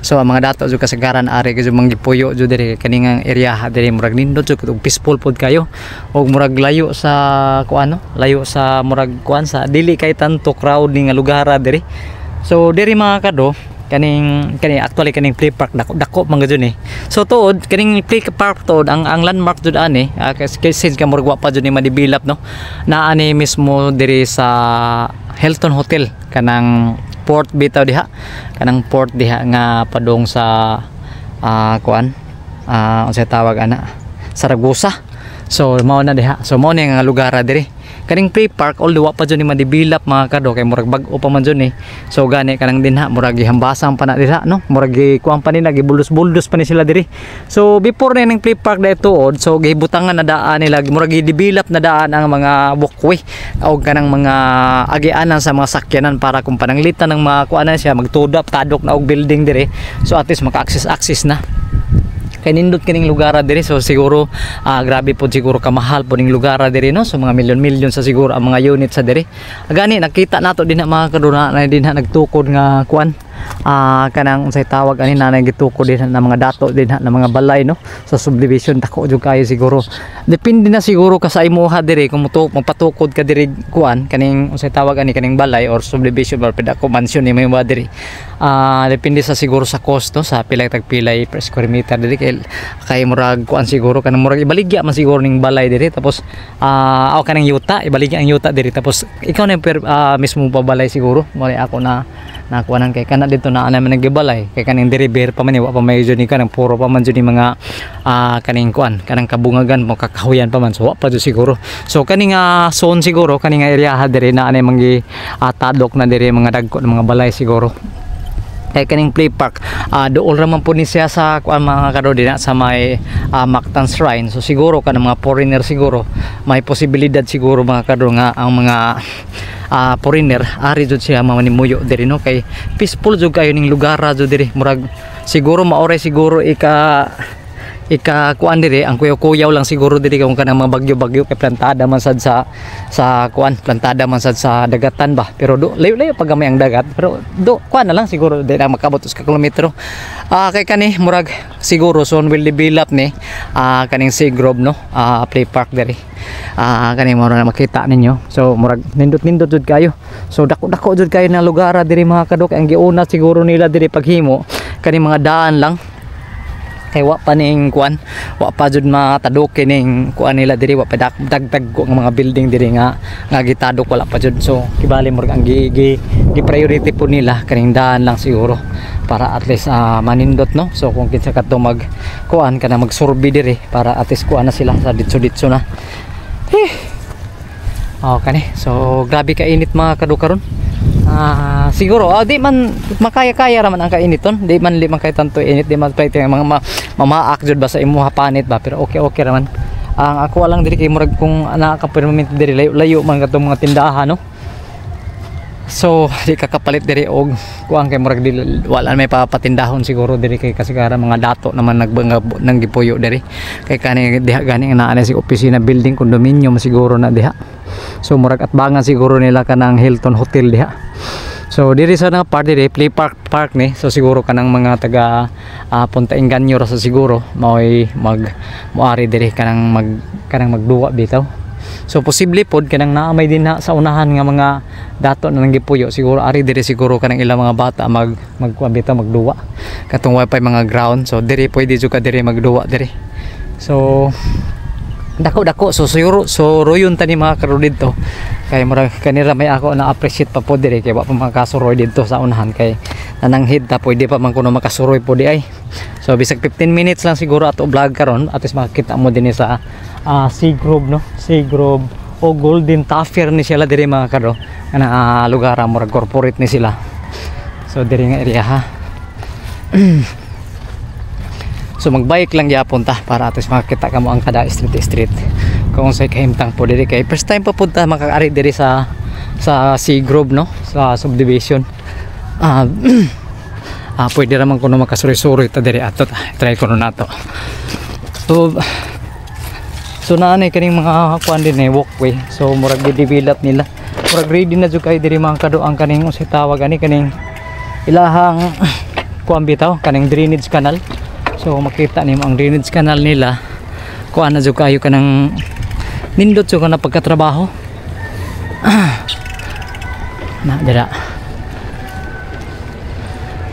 So ang mga dato jud kasagaran ari gyud manggipuyo jud diri kaning area diri murag nindot jud peaceful pod kayo og murag layo sa kuano, layo sa murag kuan sa dili kay tanto crowd nga lugar diri. So diri mga kado kaning actually kaning play park dako man gyud ni. So tuod kaning play park tuod ang landmark jud ani since ka murag wa pa jud ni ma-develop no. Naa ni mismo diri sa Hilton Hotel kanang port bitaw diha, kanang port diha nga padung sa kuan unsay tawag ana, Saragosa. So mao na diha, so mao ni nga lugar diri kaning play park all duwa pa jud ni ma-develop mga kado kay murag bag-o pa man jud ni. So gani kanang dinha murag gihambasan pa na diha no, murag kuan pa nila gibuldos-buldos pa ni sila diri. So before na ning play park daytood, so gibutangan na daan nila, murag gi-develop na daan ang mga walkway o kanang mga agianan sa mga sakyanan para kung pananglitan ng mga kuanan siya magtudap tadok na og building diri. So at least maka-access na kay nindot kining lugar diri. So siguro grabe po siguro kamahal po ning lugar diri no, so mga milyon-milyon sa siguro ang mga unit sa diri. Gani nakita nato din mga kaduna na din nagtukod nga kuan kanang unsay tawag ani na gitukod din na mga dato din na mga balay no sa subdivision. Dako jud kayo siguro, depende na siguro ka sa imuha diri kung magpatukod ka diri kuan kaning unsay tawag ani kaning balay or subdivision or pedako mansion ni may diri. Depende sa siguro sa cost no, sa pilay tagpilay per square meter diri kay murag kuan siguro kanang murag ibaligya man siguro ning balay diri tapos aw kanang yuta ibaligya ang yuta diri tapos ikaw na mismo pabalay siguro mo ako na nakuanan kay kana dito na naman nagibalay kay kaning deriver pa man wa pa may jud ni kanang puro pa man jud ni mga kaning kuan kanang kabungagan mo kakahuyan pa man so wa pa jud siguro. So kaning zone siguro kaning area diri na anay mangi tadok na diri mga dagko ng mga balay siguro. Kay kaning play park dool ra man po ni siya sa kuan mga kado din sa may Mactan Shrine. So siguro kanang mga foreigner siguro may posibilidad siguro mga kado nga ang mga foreigner ari jud siya mamanimuyo diri no, kay peaceful jud kayo ning lugar jud diri murag siguro maoray siguro ika kuan diri ang kuyaw-kuyaw lang siguro diri kung kanang mga bagyo-bagyo kay plantada man sad sa kuan, plantada man sad sa dagatan ba, pero layo-layo pag gamay ang dagat, pero kuan na lang siguro dili na makabot sa kilometro. Kay kani murag siguro soon will develop ni kaning Seagrove no, play park diri. Kani mo na makita ninyo. So murag nindot-nindot jud kayo. So dako-dako jud kayo na lugar diri mga kadok. Ang giuna siguro nila diri paghimo kani mga daan lang kay wa pa ning kuan, wa pa jud matadok kining kuan nila diri, wa pa dagdag ko nga mga building diri nga gitadok wala pa jud. So kibali murag ang gi priority po nila kaning daan lang siguro para at least manindot no. So kung kinsa kadto mag kuan kana magsurvey diri para at least kuan na sila sa ditso na. Okay, so grabe ka init mga kadukaron. Siguro di man makaya-kaya raman ang kainiton, di man kay tanto init, di man play mga mamaak jud ba sa imuha panit ba, pero okay raman. Ang ako lang diri kay murag kung nakaka-permanent diri layo man kadtong mga tindahan no. So di kakapalit diri og kuang kay murag wala may papatindahon siguro diri kay kasigara mga dato naman nang gipuyo diri kay kani diha gani naa na si opisina building condominium siguro na diha. So murag atbangan siguro nila kanang Hilton Hotel diha. So diri sa nga part diri play park ni, so siguro kanang mga taga Punta Inganyo ra sa siguro maoy moari diri kanang magduwa bitaw. So posible pod kanang naamay din na sa unahan nga mga dato na nanggipuyo siguro ari diri siguro kanang ilang mga bata magkuambita magduwa katong wifi mga ground. So diri pwede jud ka diri magduwa diri. So dako so royon tani mga karo dito kay murag kanira may ako na appreciate pa po diri kay wa pa makasuroy dito sa unahan kay nananghid ta pwede pa man kuno makasuroy po di ay. So bisag 15 minutes lang siguro ato vlog karon at least makita mo din sa Seagrove no, Seagrove o Golden Taffer ni sila diri mga karo ana lugar murag corporate ni sila. So diri nga area ha. So magbike lang gyapon ta para atos makita kamo ang kada street kung say kahimtang po diri kay first time pa punta makaari diri sa Seagrove no, sa subdivision. Pwede raman kuno makasuri-suri ta diri ato try kuno nato. So naanay kaning mga kuan din walkway. So murag gi-develop nila. Murag ready na jud kay diri mga kado ang kaning usay tawag ani kaning ilahang kuan bitaw kanang drainage canal. So makita nimo ang drainage canal nila kuan na jud kayo kanang nindot jud kana pagkatrabaho. Na dira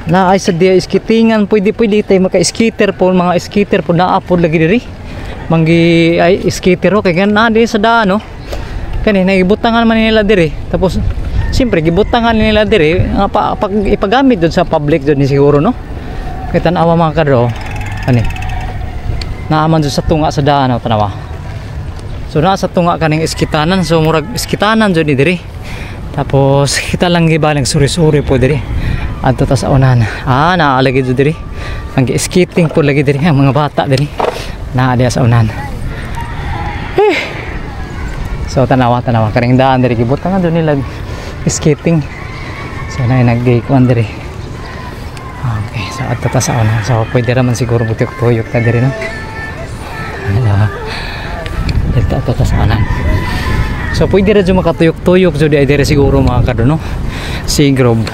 na ay sa dia skatingan, pwede tayo maka-skater po, mga skater po naapod lagi diri manggi ay skater o kaya na di sa daan no kanina gibutangan man nila diri, tapos siyempre gibutangan nila diri pag ipagamit dun sa public dun ni siguro no kaya tanawa mga kadro ani naaman dun sa tunga sa daan no, tanawa so naa sa tunga kaning skitanan, so murag skitanan dun ni diri, tapos kita lang gibalang suri-suri po diri adto ta sa unahan. Naalagi dito diri ang skating po lagi diri ang mga bata diri naa diya sa unahan. So tanawa karing daan diri gibutangan doon nila skating, so na nag-gikuan diri. Okay, so adto ta sa unahan, so pwede raman siguro butik-tuyok ta diri no. Dito adto ta sa unahan, so pwede ra jud makatuyok-tuyok jud diri siguro mga kadto no si Grove.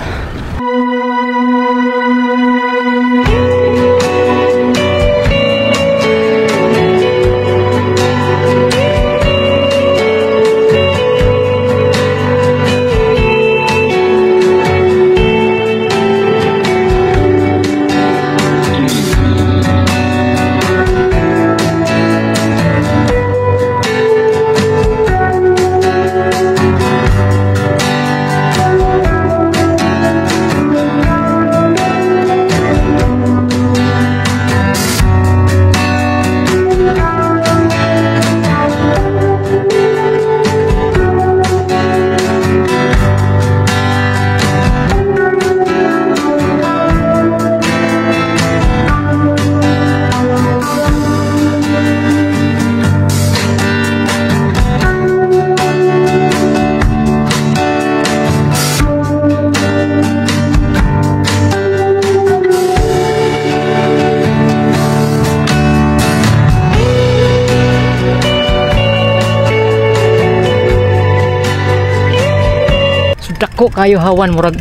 Dako kayo hawan murag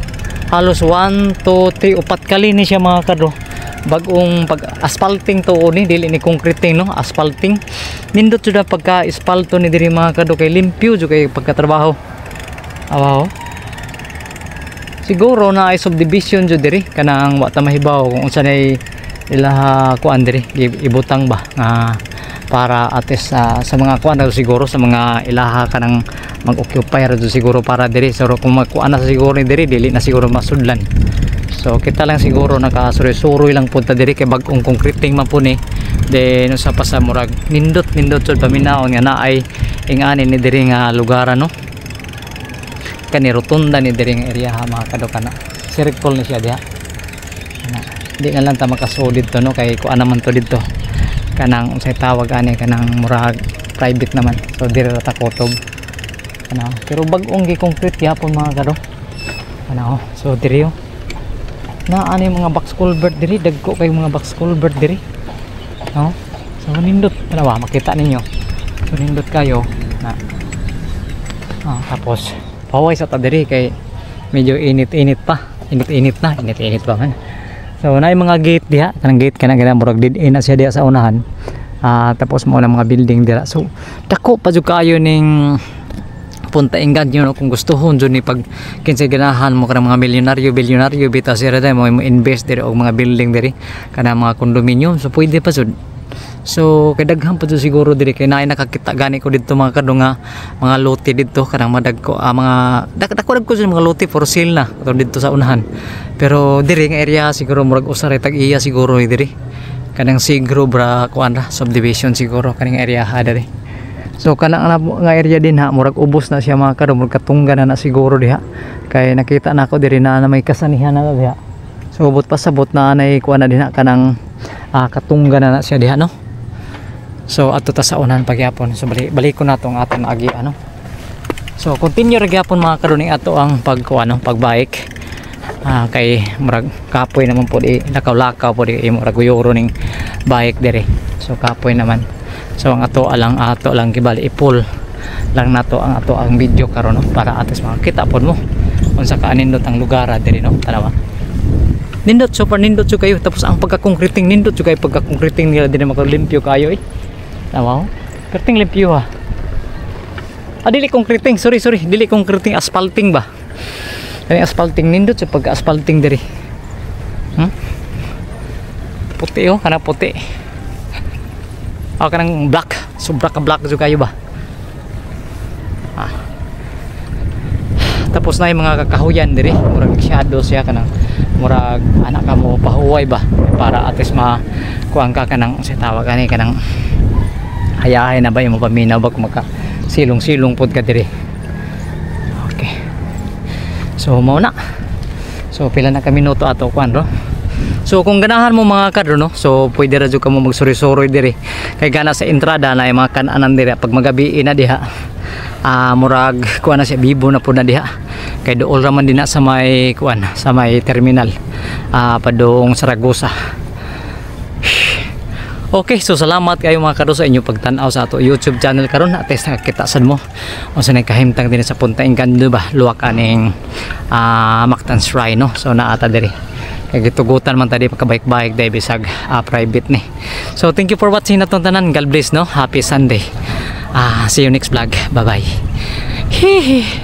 halos 1, 2, 3, 4 kali ni siya mga kadro bagong pag asphalting to ni dili ni concreting no, asphalting nindot jud pagka asphalto ni diri mga kadro kay limpyo jud kay pagkatrabaho. Awaw siguro na ay subdivision jud diri kanang wa ta mahibaw kung unsa nay ilaha kuan diri ibutang ba nga para ates sa mga kuan daw siguro sa mga ilaha kanang mag-occupy ra siguro para diri, so kung magkuan na siguro ni diri dili na siguro masudlan, so kita lang siguro nakasuroy-suroy lang punta diri kay bag-ong concreting man po ni then sa pasamurag nindot jud paminaon nga naay ingani ni diri nga lugar no kani rotunda ni diri nga area ha mga kadokana circle ni siya diha di na lang ta makasudid to no kay kuan naman to didto kanang unsay tawag ani kanang murag private naman, so diri ra ta kutob ano, pero bag-ong gi-concrete yapon mga kado ano, so diri yo na ano yung mga box culvert diri, dagko kay mga box culvert diri no, so nindot ano ba makita ninyo, so nindot kayo na tapos paway sa ta diri kay medyo init pa man. So na yung mga gate diha, kanang gate kanang murag dead end na siya diha sa unahan. Tapos mo na mga building dira, so dako pa jud kayo ning punta inggan nyo no, kung gustohon jud ni pag kinsay ganahan mo kanang mga bilyonaryo bitaw sira day mo invest diri og mga building diri kanang mga condominium, so pwede pa jud. So kay daghan pa jud siguro diri kay naay nakakita gani ko didto mga kadto nga mga lote didto kanang madagko mga dako jud mga lote for sale na dito sa unahan, pero diri nga area siguro murag usaray tag iya siguro diri kanang sigro bra kuan ra subdivision siguro kaning area ha diri. So kanang nga area din ha murag ubos na siya mga kadto, murag katunggan na siguro diha kay nakita na ako diri na may kasanihan na diha, so ubot pa sabot na anay kuan na din ha kanang katunggan na siya diha no. So ato ta sa unahan pagyapon, so balik ko na tong aton agi ano. So continue ra gyapon mga kadto ning ato ang pagbike. Kay murag kapoy naman po di lakaw-lakaw po di murag guyoro ning bike dire, so kapoy naman. So ang ato lang gibali i-pull lang nato ang video karon no, para atos makita pod mo unsa kaanindot ang lugar dire no, tanawa. Nindot, super nindot so kayo. Tapos ang pagka-concreting nindot so kayo, pagka-concreting nila din makalimpyo kayo eh. Tama. Concreting limpyo ha. Dili concreting, sorry, dili concreting, asphalting ba? Kani asphalting nindot so pagka-asphalting diri. Puti oh, kana puti. Kanang black, sobra ka black so kayo ba? Tapos na yung mga kakahuyan diri, murag shadow siya kanang murag anak ka mo pahuway ba para at least makuha ka kanang sa tawag ani kanang hayahay na ba yung paminaw ba kung maka silong-silong pod ka diri. Okay. So mao na. So pila na ka minuto ato kuan ro. So kung ganahan mo mga kadro no, so pwede ra jud ka mo magsuri-suroy diri. Kay gana sa entrada na yung mga kan-anan diri pag magabi na diha. Murag kuan na siya bibo na pud na diha. Kay dool ra man din na sa may kuan, sa may terminal. Padung Saragosa. Okay, so salamat kayo mga kadro sa inyo pagtan-aw sa ato YouTube channel karon. At least nakita sad mo unsa nay kahimtang din sa Punta Engkanyo ba, luwak aning Mactan Shrine no. So naata diri. Kay gitugutan man tadi pagkabayk-bayk dai bisag private ni. So thank you for watching natong tanan. God bless no. Happy Sunday. See you next vlog. Bye bye.